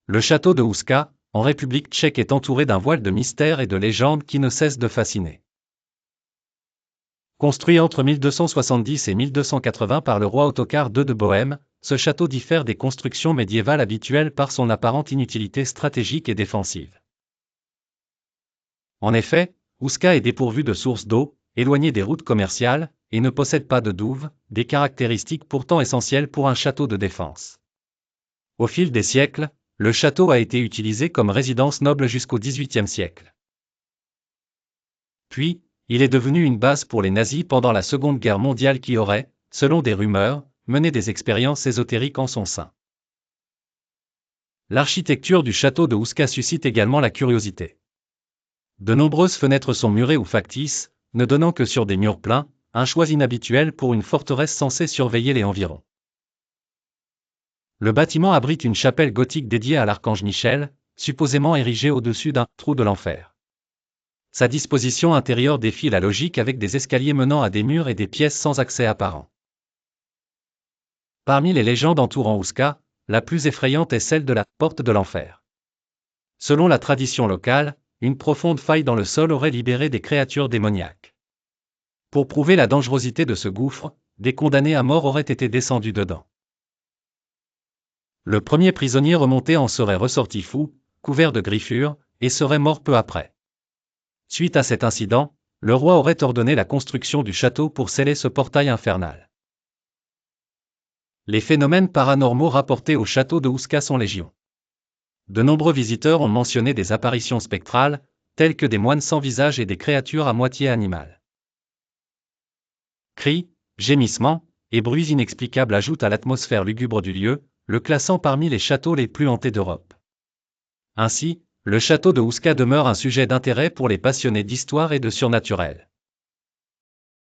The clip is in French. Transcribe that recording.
Le château de Houska, en République tchèque, est entouré d'un voile de mystère et de légendes qui ne cessent de fasciner. Construit entre 1270 et 1280 par le roi Ottokar II de Bohême, ce château diffère des constructions médiévales habituelles par son apparente inutilité stratégique et défensive. En effet, Houska est dépourvu de sources d'eau, éloigné des routes commerciales, et ne possède pas de douves, des caractéristiques pourtant essentielles pour un château de défense. Au fil des siècles, le château a été utilisé comme résidence noble jusqu'au XVIIIe siècle. Puis, il est devenu une base pour les nazis pendant la Seconde Guerre mondiale qui aurait, selon des rumeurs, mené des expériences ésotériques en son sein. L'architecture du château de Houska suscite également la curiosité. De nombreuses fenêtres sont murées ou factices, ne donnant que sur des murs pleins, un choix inhabituel pour une forteresse censée surveiller les environs. Le bâtiment abrite une chapelle gothique dédiée à l'archange Michel, supposément érigée au-dessus d'un trou de l'enfer. Sa disposition intérieure défie la logique avec des escaliers menant à des murs et des pièces sans accès apparent. Parmi les légendes entourant Houska, la plus effrayante est celle de la porte de l'enfer. Selon la tradition locale, une profonde faille dans le sol aurait libéré des créatures démoniaques. Pour prouver la dangerosité de ce gouffre, des condamnés à mort auraient été descendus dedans. Le premier prisonnier remonté en serait ressorti fou, couvert de griffures, et serait mort peu après. Suite à cet incident, le roi aurait ordonné la construction du château pour sceller ce portail infernal. Les phénomènes paranormaux rapportés au château de Houska sont légion. De nombreux visiteurs ont mentionné des apparitions spectrales, telles que des moines sans visage et des créatures à moitié animales. Cris, gémissements et bruits inexplicables ajoutent à l'atmosphère lugubre du lieu, le classant parmi les châteaux les plus hantés d'Europe. Ainsi, le château de Houska demeure un sujet d'intérêt pour les passionnés d'histoire et de surnaturel.